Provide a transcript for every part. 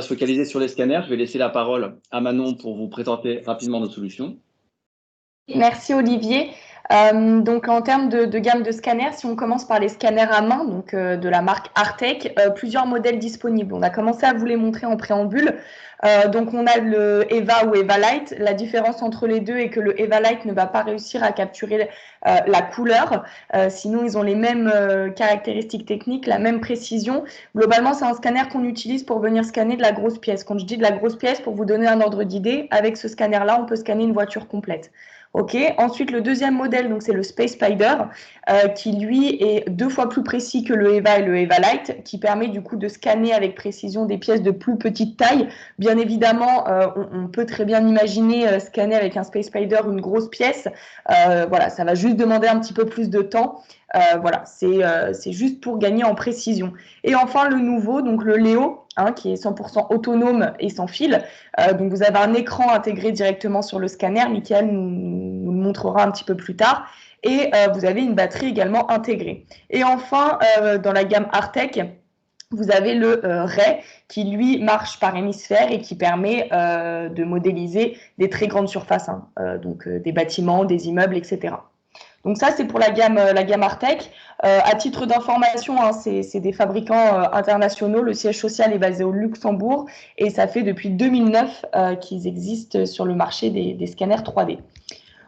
se focaliser sur les scanners. Je vais laisser la parole à Manon pour vous présenter rapidement nos solutions. Merci Olivier. Donc en termes de gamme de scanners, si on commence par les scanners à main, donc de la marque Artec, plusieurs modèles disponibles. On a commencé à vous les montrer en préambule. Donc on a le Eva ou Eva Light. La différence entre les deux est que le Eva Light ne va pas réussir à capturer la couleur. Sinon, ils ont les mêmes caractéristiques techniques, la même précision. Globalement, c'est un scanner qu'on utilise pour venir scanner de la grosse pièce. Quand je dis de la grosse pièce, pour vous donner un ordre d'idée, avec ce scanner-là, on peut scanner une voiture complète. Ok. Ensuite, le deuxième modèle, donc c'est le Space Spider, qui lui est 2 fois plus précis que le Eva et le Eva Light, qui permet du coup de scanner avec précision des pièces de plus petite taille. Bien évidemment, on peut très bien imaginer scanner avec un Space Spider une grosse pièce. Voilà, ça va juste demander un petit peu plus de temps. Voilà, c'est juste pour gagner en précision. Et enfin, le nouveau, donc le Léo, qui est 100% autonome et sans fil. Donc, vous avez un écran intégré directement sur le scanner. Michael nous le montrera un petit peu plus tard. Et vous avez une batterie également intégrée. Et enfin, dans la gamme Artec, vous avez le Ray qui, lui, marche par hémisphère et qui permet de modéliser des très grandes surfaces, donc des bâtiments, des immeubles, etc. Donc ça, c'est pour la gamme Artec. À titre d'information, c'est des fabricants internationaux. Le siège social est basé au Luxembourg et ça fait depuis 2009 qu'ils existent sur le marché des scanners 3D.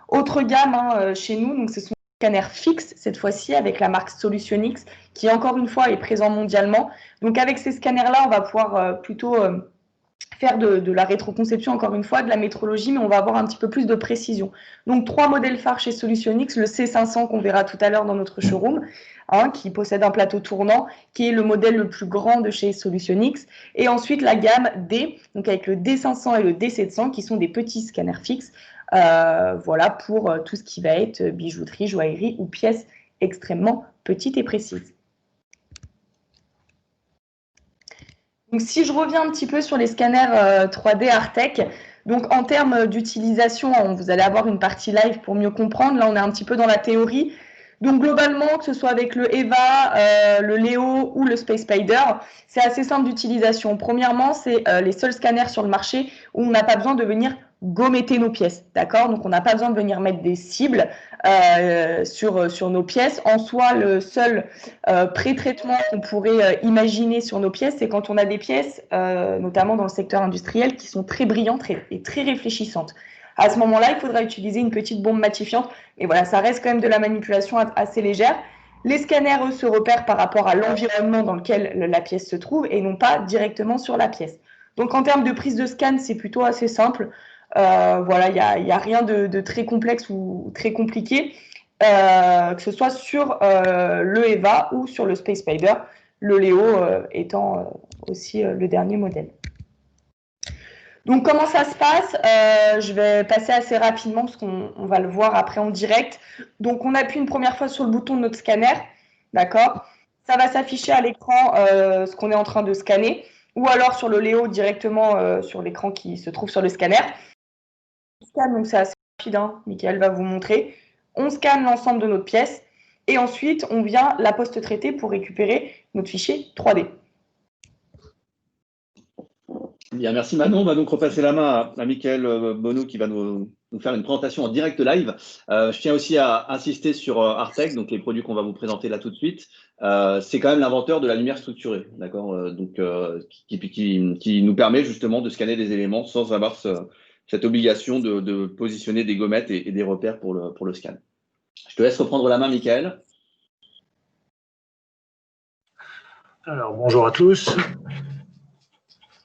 Autre gamme chez nous, donc ce sont des scanners fixes cette fois-ci avec la marque Solutionix qui encore une fois est présent mondialement. Donc avec ces scanners-là, on va pouvoir plutôt faire de la rétroconception, encore une fois, de la métrologie, mais on va avoir un petit peu plus de précision. Donc, 3 modèles phares chez Solutionix, le C500 qu'on verra tout à l'heure dans notre showroom, qui possède un plateau tournant, qui est le modèle le plus grand de chez Solutionix, et ensuite la gamme D, donc avec le D500 et le D700, qui sont des petits scanners fixes, voilà, pour tout ce qui va être bijouterie, joaillerie ou pièces extrêmement petites et précises. Donc, si je reviens un petit peu sur les scanners 3D Artec, donc en termes d'utilisation, vous allez avoir une partie live pour mieux comprendre. Là, on est un petit peu dans la théorie. Donc, globalement, que ce soit avec le Eva, le Léo ou le Space Spider, c'est assez simple d'utilisation. Premièrement, c'est les seuls scanners sur le marché où on n'a pas besoin de venir gommeter nos pièces, d'accord? Donc, on n'a pas besoin de venir mettre des cibles sur nos pièces. En soi, le seul pré-traitement qu'on pourrait imaginer sur nos pièces, c'est quand on a des pièces, notamment dans le secteur industriel, qui sont très brillantes et très réfléchissantes. À ce moment-là, il faudra utiliser une petite bombe matifiante. Mais voilà, ça reste quand même de la manipulation assez légère. Les scanners, eux, se repèrent par rapport à l'environnement dans lequel la pièce se trouve et non pas directement sur la pièce. Donc, en termes de prise de scan, c'est plutôt assez simple. Voilà, il n'y a rien de très complexe ou très compliqué, que ce soit sur le Eva ou sur le Space Spider, le Léo étant aussi le dernier modèle. Donc, comment ça se passe? Je vais passer assez rapidement parce qu'on va le voir après en direct. Donc, on appuie une première fois sur le bouton de notre scanner, d'accord? Ça va s'afficher à l'écran ce qu'on est en train de scanner, ou alors sur le Léo directement sur l'écran qui se trouve sur le scanner. Donc, c'est assez rapide, Michael va vous montrer. On scanne l'ensemble de notre pièce et ensuite, on vient la post-traiter pour récupérer notre fichier 3D. Bien, merci Manon. On va donc repasser la main à Michael Bonneau qui va nous faire une présentation en direct live. Je tiens aussi à insister sur Artec, donc les produits qu'on va vous présenter là tout de suite. C'est quand même l'inventeur de la lumière structurée, d'accord, qui nous permet justement de scanner des éléments sans avoir cette obligation de positionner des gommettes et des repères pour le scan. Je te laisse reprendre la main, Michael. Alors, bonjour à tous.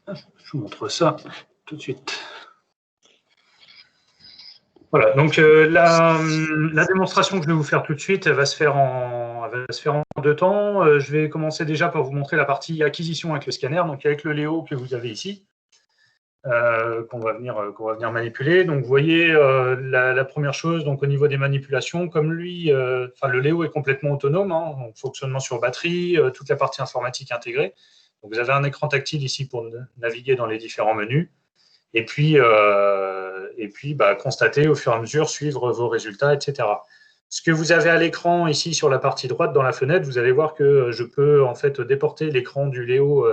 Je vous montre ça tout de suite. Voilà, donc la démonstration que je vais vous faire tout de suite, elle va se faire en 2 temps. Je vais commencer déjà par vous montrer la partie acquisition avec le scanner, donc avec le Léo que vous avez ici, qu'on va venir manipuler. Donc vous voyez la première chose, donc au niveau des manipulations, comme lui, le Léo est complètement autonome, donc fonctionnement sur batterie, toute la partie informatique intégrée. Donc vous avez un écran tactile ici pour naviguer dans les différents menus. Et puis constater au fur et à mesure, suivre vos résultats, etc. Ce que vous avez à l'écran ici sur la partie droite dans la fenêtre, vous allez voir que je peux en fait déporter l'écran du Léo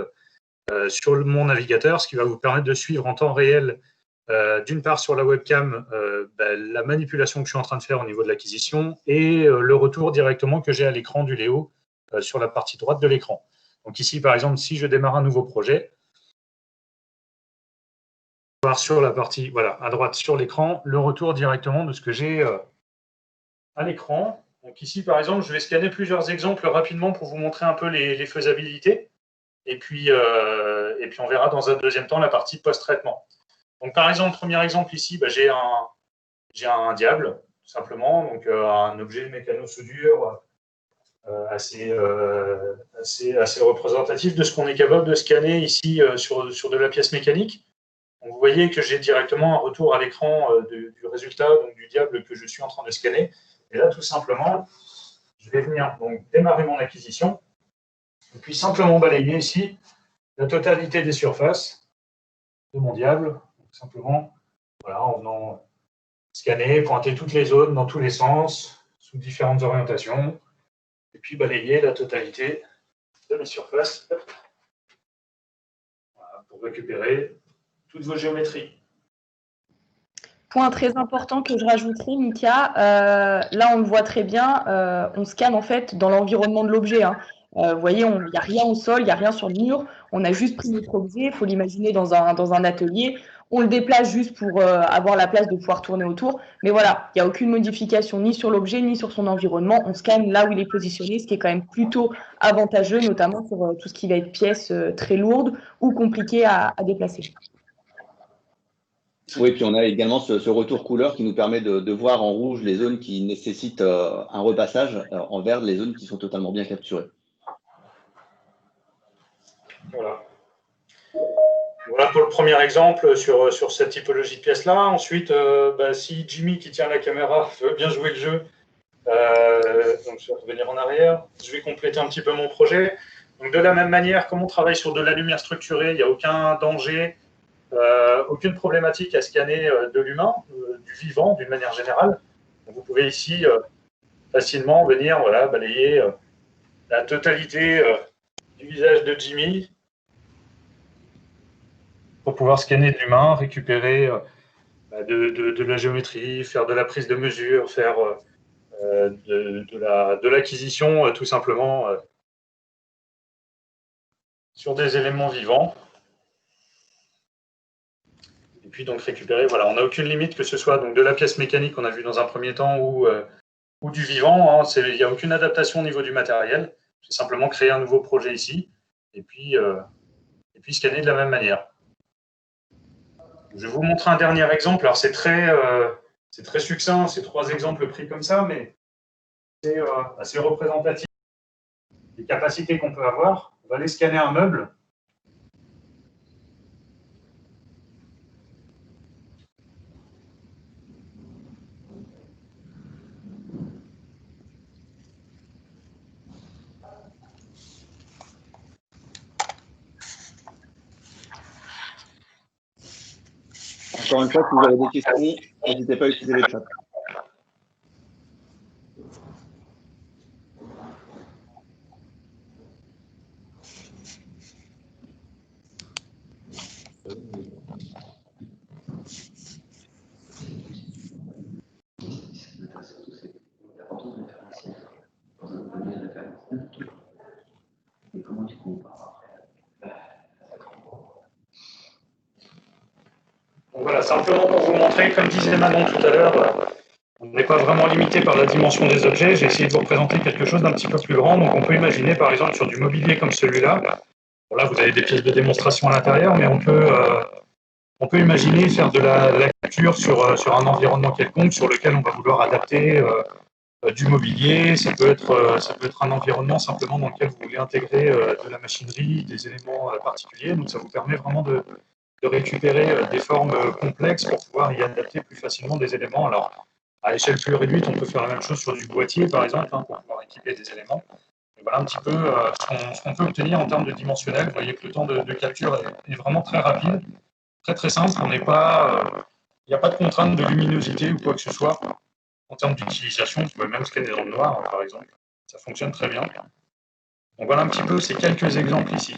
sur mon navigateur, ce qui va vous permettre de suivre en temps réel, d'une part sur la webcam, la manipulation que je suis en train de faire au niveau de l'acquisition et le retour directement que j'ai à l'écran du Léo sur la partie droite de l'écran. Donc ici, par exemple, si je démarre un nouveau projet, voir sur la partie, voilà, à droite sur l'écran, le retour directement de ce que j'ai à l'écran. Donc ici, par exemple, je vais scanner plusieurs exemples rapidement pour vous montrer un peu les faisabilités. Et puis on verra dans un deuxième temps la partie post-traitement. Donc par exemple, premier exemple ici, j'ai un diable, tout simplement, donc un objet mécano-soudure assez représentatif de ce qu'on est capable de scanner ici sur de la pièce mécanique. Donc, vous voyez que j'ai directement un retour à l'écran du résultat, donc du diable que je suis en train de scanner. Et là, tout simplement, je vais venir donc démarrer mon acquisition et puis simplement balayer ici la totalité des surfaces de mon diable. Donc, simplement, voilà, en venant scanner, pointer toutes les zones dans tous les sens, sous différentes orientations, et puis balayer la totalité de mes surfaces voilà, pour récupérer toutes vos géométries. Point très important que je rajouterai, Mika, là on le voit très bien, on scanne en fait dans l'environnement de l'objet. Hein. Vous voyez, il n'y a rien au sol, il n'y a rien sur le mur, on a juste pris notre objet, il faut l'imaginer dans un atelier, on le déplace juste pour avoir la place de pouvoir tourner autour, mais voilà, il n'y a aucune modification ni sur l'objet ni sur son environnement, on scanne là où il est positionné, ce qui est quand même plutôt avantageux, notamment pour tout ce qui va être pièces très lourdes ou compliquées à déplacer. Oui, puis on a également ce retour couleur qui nous permet de voir en rouge les zones qui nécessitent un repassage, en vert les zones qui sont totalement bien capturées. Voilà. Voilà pour le premier exemple sur cette typologie de pièces-là. Ensuite, si Jimmy qui tient la caméra veut bien jouer le jeu, donc je vais revenir en arrière, je vais compléter un petit peu mon projet. Donc de la même manière, comme on travaille sur de la lumière structurée, il n'y a aucun danger, aucune problématique à scanner de l'humain, du vivant d'une manière générale. Donc vous pouvez ici facilement venir balayer la totalité du visage de Jimmy pour pouvoir scanner de l'humain, récupérer de la géométrie, faire de la prise de mesure, faire de l'acquisition tout simplement sur des éléments vivants. Et puis donc récupérer, voilà, on n'a aucune limite que ce soit donc de la pièce mécanique qu'on a vu dans un premier temps ou du vivant. Hein, il n'y a aucune adaptation au niveau du matériel. C'est simplement créer un nouveau projet ici et puis scanner de la même manière. Je vais vous montrer un dernier exemple. Alors c'est très succinct, c'est 3 exemples pris comme ça, mais c'est assez représentatif des capacités qu'on peut avoir. On va aller scanner un meuble. Encore une fois, si vous avez des questions, n'hésitez pas à utiliser les chats. Donc voilà, simplement pour vous montrer, comme disait Manon tout à l'heure, on n'est pas vraiment limité par la dimension des objets. J'ai essayé de vous représenter quelque chose d'un petit peu plus grand. Donc on peut imaginer par exemple sur du mobilier comme celui-là. Bon, là, vous avez des pièces de démonstration à l'intérieur, mais on peut imaginer faire de la capture sur un environnement quelconque sur lequel on va vouloir adapter du mobilier. Ça peut être un environnement simplement dans lequel vous voulez intégrer de la machinerie, des éléments particuliers. Donc ça vous permet vraiment de récupérer des formes complexes pour pouvoir y adapter plus facilement des éléments. Alors, à échelle plus réduite, on peut faire la même chose sur du boîtier, par exemple, pour pouvoir équiper des éléments. Et voilà un petit peu ce qu'on peut obtenir en termes de dimensionnel. Vous voyez que le temps de capture est vraiment très rapide, très très simple. Il n'y a pas de contrainte de luminosité ou quoi que ce soit. En termes d'utilisation, vous pouvez même scanner dans le noir, par exemple. Ça fonctionne très bien. Donc voilà un petit peu ces quelques exemples ici.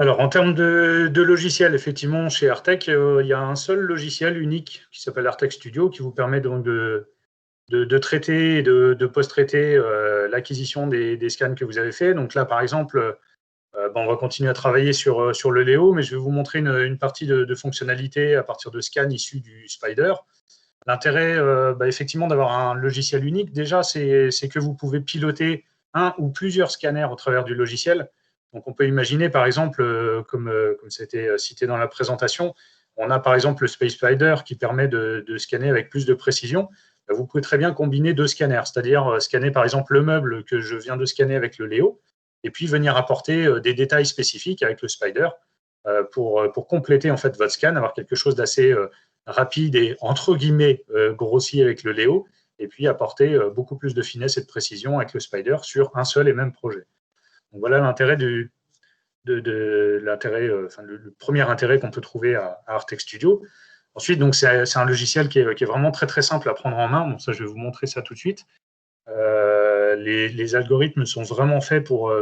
Alors, en termes de logiciel, effectivement, chez Artec, il y a un seul logiciel unique qui s'appelle Artec Studio qui vous permet donc de traiter et de post-traiter l'acquisition des scans que vous avez fait. Donc là, par exemple, on va continuer à travailler sur le Léo, mais je vais vous montrer une partie de fonctionnalité à partir de scans issus du Spider. L'intérêt, effectivement, d'avoir un logiciel unique, déjà, c'est que vous pouvez piloter un ou plusieurs scanners au travers du logiciel. Donc, on peut imaginer, par exemple, comme c'était cité dans la présentation, on a par exemple le Space Spider qui permet de scanner avec plus de précision. Vous pouvez très bien combiner deux scanners, c'est-à-dire scanner par exemple le meuble que je viens de scanner avec le Léo, et puis venir apporter des détails spécifiques avec le Spider pour compléter en fait votre scan, avoir quelque chose d'assez rapide et entre guillemets grossier avec le Léo, et puis apporter beaucoup plus de finesse et de précision avec le Spider sur un seul et même projet. Donc voilà l'intérêt le premier intérêt qu'on peut trouver à Artec Studio. Ensuite, donc c'est un logiciel qui est vraiment très très simple à prendre en main. Donc ça, je vais vous montrer ça tout de suite. Les algorithmes sont vraiment faits pour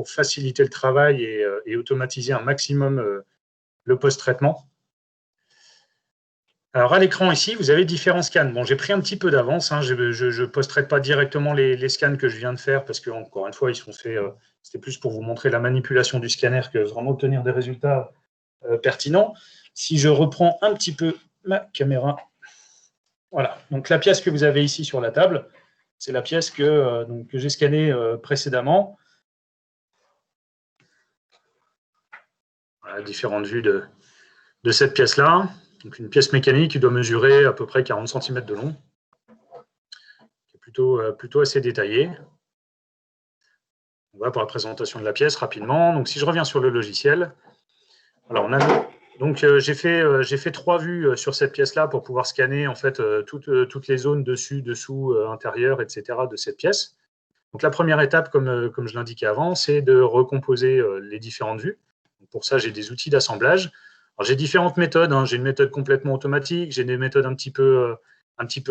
faciliter le travail et automatiser un maximum le post-traitement. Alors à l'écran ici, vous avez différents scans. Bon, j'ai pris un petit peu d'avance. Je ne post-traite pas directement les scans que je viens de faire parce qu'encore une fois, ils sont faits. C'était plus pour vous montrer la manipulation du scanner que vraiment obtenir des résultats pertinents. Si je reprends un petit peu ma caméra, voilà. Donc la pièce que vous avez ici sur la table, c'est la pièce que j'ai scannée précédemment. Voilà, différentes vues de cette pièce-là. Donc une pièce mécanique qui doit mesurer à peu près 40 cm de long, qui est plutôt assez détaillée. Voilà pour la présentation de la pièce rapidement. Donc si je reviens sur le logiciel, alors j'ai fait 3 vues sur cette pièce-là pour pouvoir scanner en fait toutes les zones dessus, dessous, intérieur, etc. de cette pièce. Donc la première étape, comme je l'indiquais avant, c'est de recomposer les différentes vues. Donc, pour ça, j'ai des outils d'assemblage. Alors j'ai différentes méthodes. J'ai une méthode complètement automatique, j'ai des méthodes un petit peu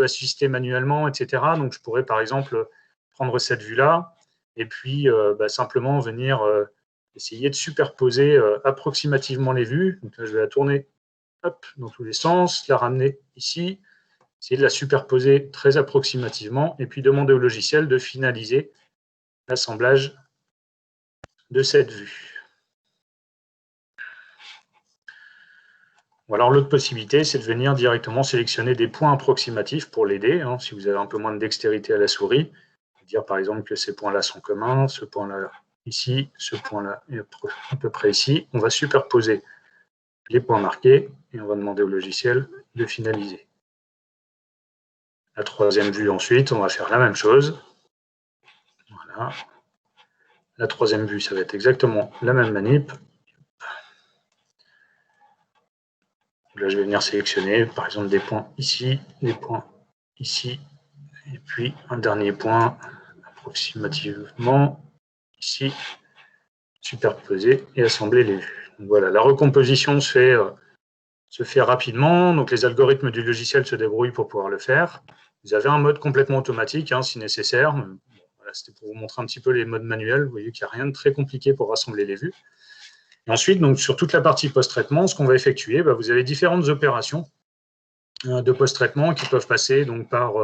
assistées manuellement, etc. Donc je pourrais par exemple prendre cette vue-là et puis simplement venir essayer de superposer approximativement les vues. Donc là, je vais la tourner dans tous les sens, la ramener ici, essayer de la superposer très approximativement et puis demander au logiciel de finaliser l'assemblage de cette vue. Ou alors l'autre possibilité, c'est de venir directement sélectionner des points approximatifs pour l'aider. Si vous avez un peu moins de dextérité à la souris, dire par exemple que ces points-là sont communs, ce point-là ici, ce point-là est à peu près ici. On va superposer les points marqués et on va demander au logiciel de finaliser. La troisième vue ensuite, on va faire la même chose. Voilà. La troisième vue, ça va être exactement la même manip. Là, je vais venir sélectionner, par exemple, des points ici, des points ici, et puis un dernier point, approximativement, ici, superposer et assembler les vues. Donc, voilà, la recomposition se fait rapidement, donc les algorithmes du logiciel se débrouillent pour pouvoir le faire. Vous avez un mode complètement automatique, si nécessaire. Voilà, c'était pour vous montrer un petit peu les modes manuels. Vous voyez qu'il n'y a rien de très compliqué pour rassembler les vues. Et ensuite, donc, sur toute la partie post-traitement, ce qu'on va effectuer, vous avez différentes opérations de post-traitement qui peuvent passer donc, par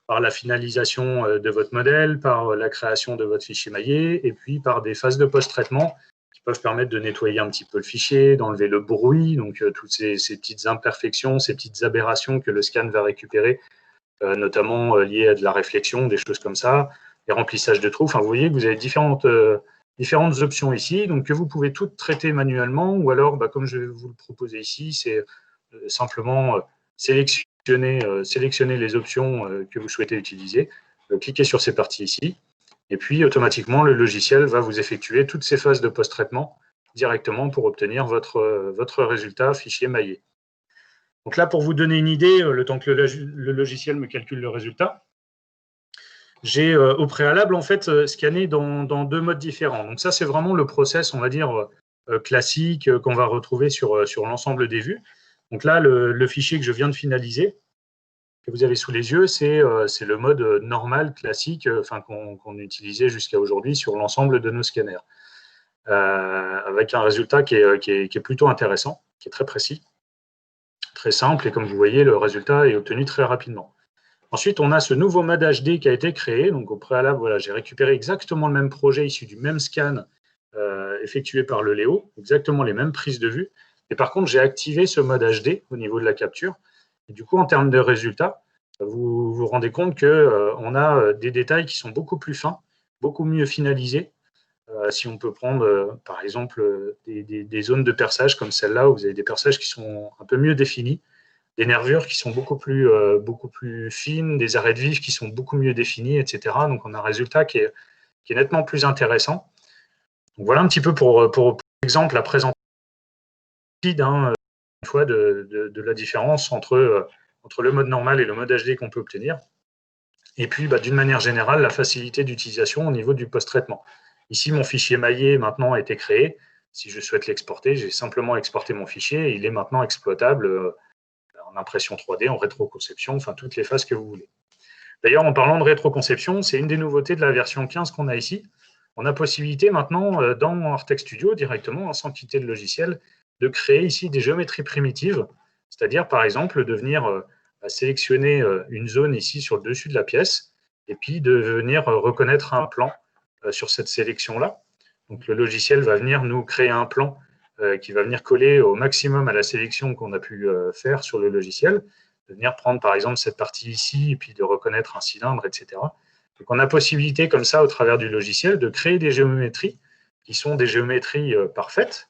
la finalisation de votre modèle, par la création de votre fichier maillé, et puis par des phases de post-traitement qui peuvent permettre de nettoyer un petit peu le fichier, d'enlever le bruit, donc toutes ces petites imperfections, ces petites aberrations que le scan va récupérer, notamment liées à de la réflexion, des choses comme ça, les remplissages de trous. Enfin, vous voyez que vous avez différentes options ici, donc que vous pouvez toutes traiter manuellement, ou alors, comme je vais vous le proposer ici, c'est simplement sélectionner les options que vous souhaitez utiliser, cliquez sur ces parties ici, et puis automatiquement, le logiciel va vous effectuer toutes ces phases de post-traitement directement pour obtenir votre résultat fichier maillé. Donc là, pour vous donner une idée, le temps que le logiciel me calcule le résultat, j'ai au préalable en fait scanné dans 2 modes différents. Donc ça, c'est vraiment le process, on va dire, classique qu'on va retrouver sur l'ensemble des vues. Donc là, le fichier que je viens de finaliser, que vous avez sous les yeux, c'est le mode normal, classique, qu'on utilisait jusqu'à aujourd'hui sur l'ensemble de nos scanners. avec un résultat qui est plutôt intéressant, qui est très précis, très simple, et comme vous voyez, le résultat est obtenu très rapidement. Ensuite, on a ce nouveau mode HD qui a été créé. Donc, au préalable, voilà, j'ai récupéré exactement le même projet issu du même scan effectué par le Léo, exactement les mêmes prises de vue. Et par contre, j'ai activé ce mode HD au niveau de la capture. Et du coup, en termes de résultats, vous vous rendez compte qu'on a des détails qui sont beaucoup plus fins, beaucoup mieux finalisés. Si on peut prendre, par exemple, des zones de perçage comme celle-là, où vous avez des perçages qui sont un peu mieux définis, des nervures qui sont beaucoup plus fines, des arrêts de vif qui sont beaucoup mieux définis, etc. Donc, on a un résultat qui est nettement plus intéressant. Donc, voilà un petit peu pour exemple la présentation une fois de la différence entre le mode normal et le mode HD qu'on peut obtenir. Et puis, d'une manière générale, la facilité d'utilisation au niveau du post-traitement. Ici, mon fichier maillé maintenant a été créé. Si je souhaite l'exporter, j'ai simplement exporté mon fichier et il est maintenant exploitable en impression 3D, en rétroconception, enfin toutes les phases que vous voulez. D'ailleurs, en parlant de rétroconception, c'est une des nouveautés de la version 15 qu'on a ici. On a possibilité maintenant, dans Artec Studio, directement, sans quitter le logiciel, de créer ici des géométries primitives, c'est-à-dire, par exemple, de venir sélectionner une zone ici sur le dessus de la pièce, et puis de venir reconnaître un plan sur cette sélection-là. Donc, le logiciel va venir nous créer un plan qui va venir coller au maximum à la sélection qu'on a pu faire sur le logiciel, de venir prendre par exemple cette partie ici, et puis de reconnaître un cylindre, etc. Donc on a possibilité comme ça, au travers du logiciel, de créer des géométries qui sont des géométries parfaites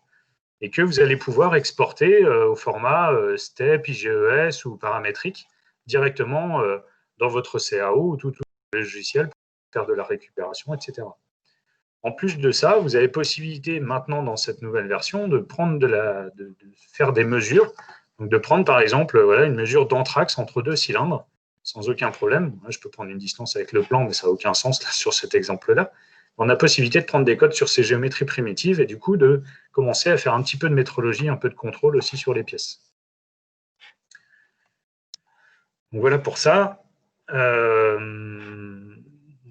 et que vous allez pouvoir exporter au format STEP, IGES ou paramétrique directement dans votre CAO ou tout le logiciel pour faire de la récupération, etc. En plus de ça, vous avez possibilité maintenant dans cette nouvelle version de prendre de faire des mesures. Donc de prendre par exemple une mesure d'anthrax entre deux cylindres sans aucun problème. Je peux prendre une distance avec le plan, mais ça n'a aucun sens là, sur cet exemple-là. On a possibilité de prendre des codes sur ces géométries primitives et du coup de commencer à faire un petit peu de métrologie, un peu de contrôle aussi sur les pièces. Donc voilà pour ça.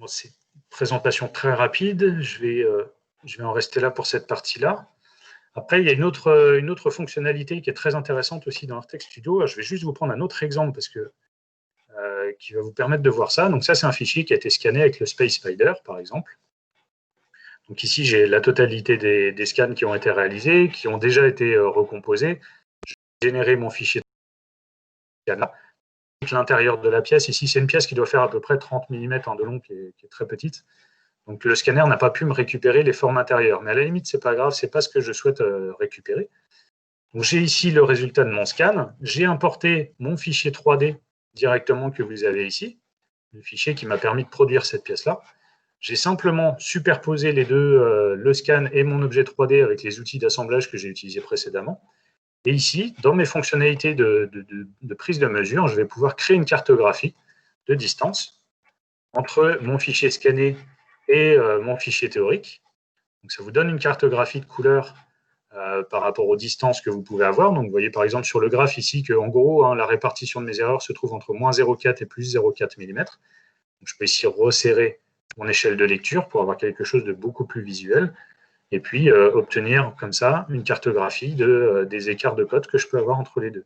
C'est présentation très rapide, je vais en rester là pour cette partie-là. Après, il y a une autre fonctionnalité qui est très intéressante aussi dans Artec Studio. Je vais juste vous prendre un autre exemple parce que, qui va vous permettre de voir ça. Donc ça, c'est un fichier qui a été scanné avec le Space Spider, par exemple. Donc ici, j'ai la totalité des scans qui ont été réalisés, qui ont déjà été recomposés. Je vais générer mon fichier de scan là. L'intérieur de la pièce, ici, c'est une pièce qui doit faire à peu près 30 mm de long, qui est très petite. Donc le scanner n'a pas pu me récupérer les formes intérieures. Mais à la limite, ce n'est pas grave, ce n'est pas ce que je souhaite récupérer. Donc j'ai ici le résultat de mon scan. J'ai importé mon fichier 3D directement que vous avez ici, le fichier qui m'a permis de produire cette pièce-là. J'ai simplement superposé les deux, le scan et mon objet 3D avec les outils d'assemblage que j'ai utilisés précédemment. Et ici, dans mes fonctionnalités de prise de mesure, je vais pouvoir créer une cartographie de distance entre mon fichier scanné et mon fichier théorique. Donc, ça vous donne une cartographie de couleurs par rapport aux distances que vous pouvez avoir. Donc, vous voyez par exemple sur le graphe ici qu'en gros, la répartition de mes erreurs se trouve entre moins 0,4 et plus 0,4 mm. Donc, je peux ici resserrer mon échelle de lecture pour avoir quelque chose de beaucoup plus visuel. Et puis obtenir comme ça une cartographie des écarts de code que je peux avoir entre les deux.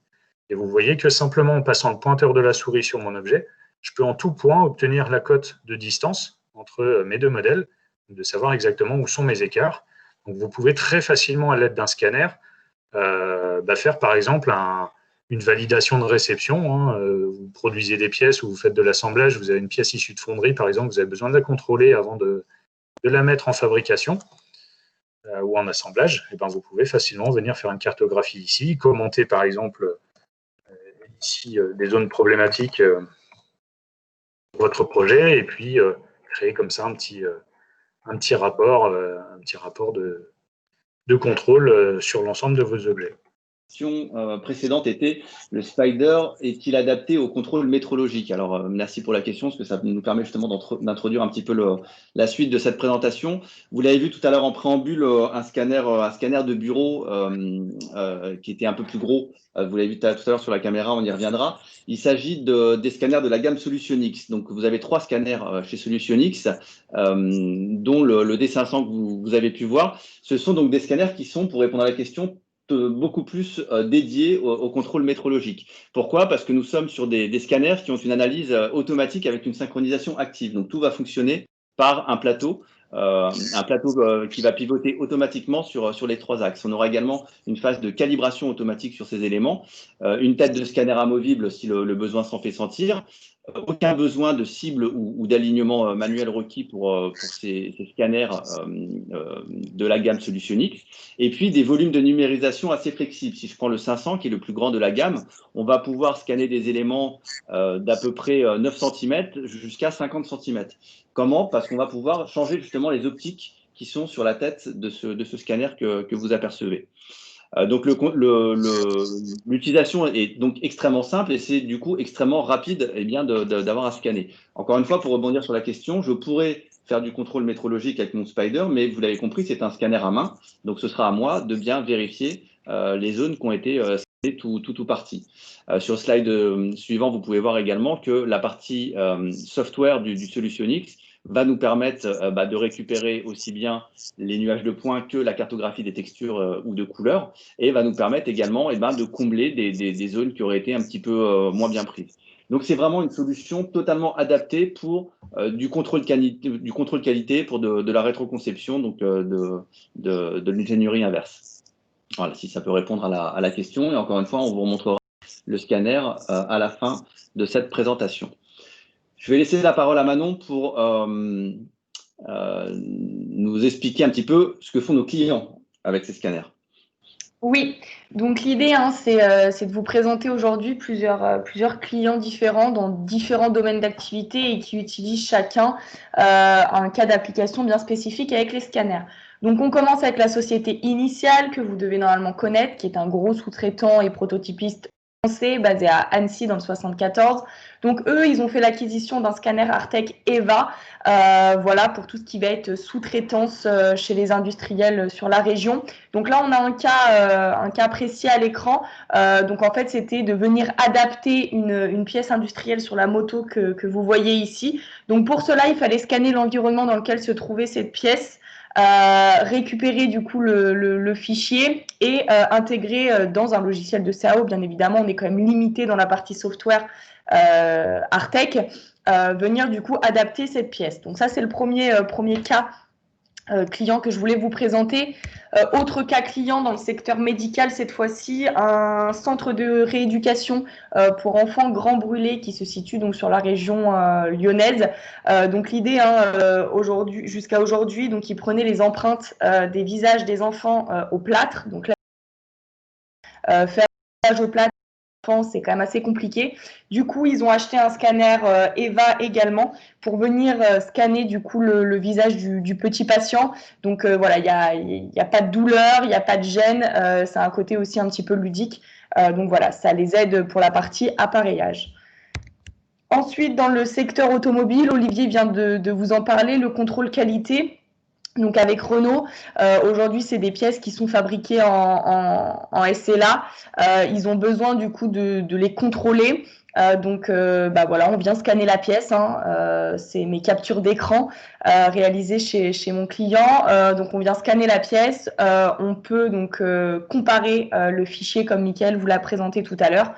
Et vous voyez que simplement en passant le pointeur de la souris sur mon objet, je peux en tout point obtenir la cote de distance entre mes deux modèles, de savoir exactement où sont mes écarts. Donc vous pouvez très facilement, à l'aide d'un scanner, faire par exemple une validation de réception. Vous produisez des pièces ou vous faites de l'assemblage, vous avez une pièce issue de fonderie par exemple, vous avez besoin de la contrôler avant de la mettre en fabrication ou en assemblage, et vous pouvez facilement venir faire une cartographie ici, commenter par exemple ici des zones problématiques de votre projet, et puis créer comme ça un petit rapport de contrôle sur l'ensemble de vos objets. précédente était: le Spider est-il adapté au contrôle métrologique? Alors, merci pour la question, parce que ça nous permet justement d'introduire un petit peu la suite de cette présentation. Vous l'avez vu tout à l'heure en préambule, un scanner de bureau qui était un peu plus gros. Vous l'avez vu tout à l'heure sur la caméra, on y reviendra. Il s'agit des scanners de la gamme SolutionX. Donc, vous avez 3 scanners chez SolutionX, dont le D500 que vous avez pu voir. Ce sont donc des scanners qui sont, pour répondre à la question, beaucoup plus dédiés au contrôle métrologique. Pourquoi? Parce que nous sommes sur des scanners qui ont une analyse automatique avec une synchronisation active. Donc, tout va fonctionner par un plateau qui va pivoter automatiquement sur les 3 axes. On aura également une phase de calibration automatique sur ces éléments, une tête de scanner amovible si le besoin s'en fait sentir, aucun besoin de cible ou d'alignement manuel requis pour ces scanners de la gamme SolutionX, et puis des volumes de numérisation assez flexibles. Si je prends le 500, qui est le plus grand de la gamme, on va pouvoir scanner des éléments d'à peu près 9 cm jusqu'à 50 cm. Comment? Parce qu'on va pouvoir changer justement les optiques qui sont sur la tête de ce scanner que vous apercevez. Donc, l'utilisation est donc extrêmement simple et c'est du coup extrêmement rapide d'avoir à scanner. Encore une fois, pour rebondir sur la question, je pourrais faire du contrôle métrologique avec mon Spider, mais vous l'avez compris, c'est un scanner à main. Donc, ce sera à moi de bien vérifier les zones qui ont été scannées tout parti. Sur le slide suivant, vous pouvez voir également que la partie software du SolutionX va nous permettre de récupérer aussi bien les nuages de points que la cartographie des textures ou de couleurs, et va nous permettre également de combler des zones qui auraient été un petit peu moins bien prises. Donc, c'est vraiment une solution totalement adaptée pour du contrôle qualité, pour de la rétroconception, donc de l'ingénierie inverse. Voilà, si ça peut répondre à la question. Et encore une fois, on vous montrera le scanner à la fin de cette présentation. Je vais laisser la parole à Manon pour nous expliquer un petit peu ce que font nos clients avec ces scanners. Oui, donc l'idée, c'est de vous présenter aujourd'hui plusieurs clients différents dans différents domaines d'activité et qui utilisent chacun un cas d'application bien spécifique avec les scanners. Donc, on commence avec la société Initial, que vous devez normalement connaître, qui est un gros sous-traitant et prototypiste français basé à Annecy dans le 74. Donc, eux, ils ont fait l'acquisition d'un scanner Artec EVA, voilà, pour tout ce qui va être sous-traitance chez les industriels sur la région. Donc là, on a un cas précis à l'écran. Donc, en fait, c'était de venir adapter une pièce industrielle sur la moto que vous voyez ici. Donc, pour cela, il fallait scanner l'environnement dans lequel se trouvait cette pièce, récupérer du coup le fichier et intégrer dans un logiciel de CAO. Bien évidemment, on est quand même limité dans la partie software Artec, venir du coup adapter cette pièce. Donc ça, c'est le premier cas client que je voulais vous présenter. Autre cas client dans le secteur médical, cette fois-ci, un centre de rééducation pour enfants Grand Brûlé qui se situe donc sur la région lyonnaise. Donc l'idée, jusqu'à aujourd'hui, donc ils prenaient les empreintes des visages des enfants au plâtre. Donc là, faire un visage au plâtre, c'est quand même assez compliqué. Du coup, ils ont acheté un scanner EVA également pour venir scanner du coup le visage du petit patient. Donc voilà, il n'y a pas de douleur, il n'y a pas de gêne. C'est un côté aussi un petit peu ludique. Donc voilà, ça les aide pour la partie appareillage. Ensuite, dans le secteur automobile, Olivier vient de vous en parler, le contrôle qualité. Donc avec Renault, aujourd'hui, c'est des pièces qui sont fabriquées en SLA. Ils ont besoin du coup de les contrôler. Donc voilà, on vient scanner la pièce. C'est mes captures d'écran réalisées chez mon client. Donc on vient scanner la pièce. On peut donc comparer le fichier comme Mickaël vous l'a présenté tout à l'heure.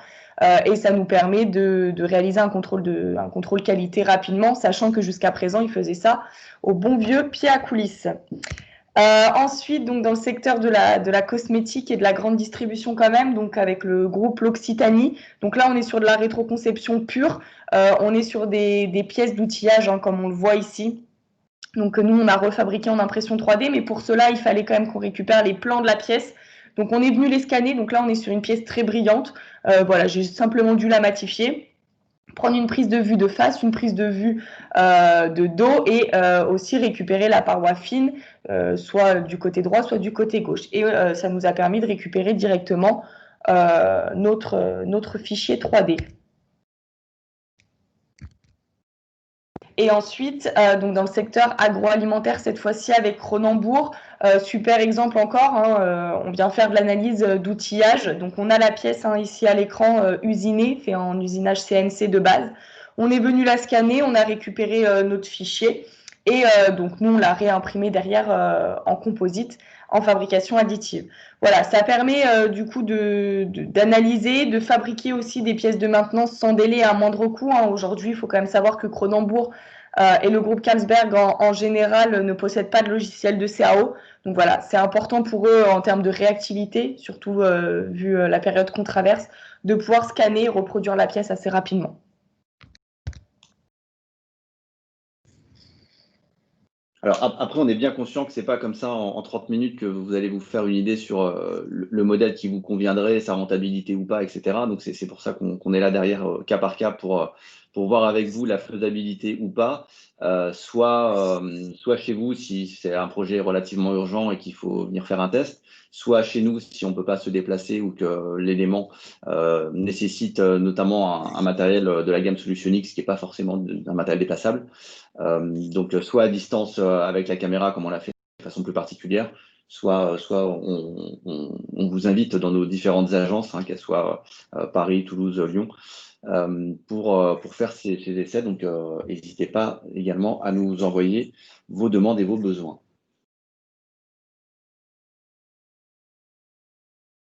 Et ça nous permet de réaliser un contrôle qualité rapidement, sachant que jusqu'à présent, ils faisaient ça au bon vieux pied à coulisses. Ensuite, donc, dans le secteur de la cosmétique et de la grande distribution quand même, donc avec le groupe L'Occitanie. Donc là, on est sur de la rétroconception pure. On est sur des pièces d'outillage, comme on le voit ici. Donc nous, on a refabriqué en impression 3D, mais pour cela, il fallait quand même qu'on récupère les plans de la pièce. Donc on est venu les scanner. Donc là, on est sur une pièce très brillante. Voilà, j'ai simplement dû la matifier. Prendre une prise de vue de face, une prise de vue de dos et aussi récupérer la paroi fine, soit du côté droit, soit du côté gauche. Et ça nous a permis de récupérer directement notre fichier 3D. Et ensuite, donc dans le secteur agroalimentaire, cette fois-ci avec Cronenbourg, super exemple encore, hein, on vient faire de l'analyse d'outillage. Donc on a la pièce ici à l'écran usinée, fait en usinage CNC de base. On est venu la scanner, on a récupéré notre fichier et donc nous on l'a réimprimé derrière en composite en fabrication additive. Voilà, ça permet du coup d'analyser, de fabriquer aussi des pièces de maintenance sans délai à moindre coût. Hein. Aujourd'hui, il faut quand même savoir que Cronenbourg et le groupe Carlsberg en général ne possèdent pas de logiciel de CAO. Donc voilà, c'est important pour eux en termes de réactivité, surtout vu la période qu'on traverse, de pouvoir scanner et reproduire la pièce assez rapidement. Alors après, on est bien conscient que c'est pas comme ça en 30 minutes que vous allez vous faire une idée sur le modèle qui vous conviendrait, sa rentabilité ou pas, etc. Donc c'est pour ça qu'on est là derrière cas par cas pour voir avec vous la faisabilité ou pas, soit chez vous si c'est un projet relativement urgent et qu'il faut venir faire un test, soit chez nous si on peut pas se déplacer ou que l'élément nécessite notamment un matériel de la gamme Solutionix qui n'est pas forcément un matériel déplaçable. Donc, soit à distance avec la caméra, comme on l'a fait de façon plus particulière, soit on vous invite dans nos différentes agences, hein, qu'elles soient Paris, Toulouse, Lyon, pour faire ces essais. Donc, n'hésitez pas également à nous envoyer vos demandes et vos besoins.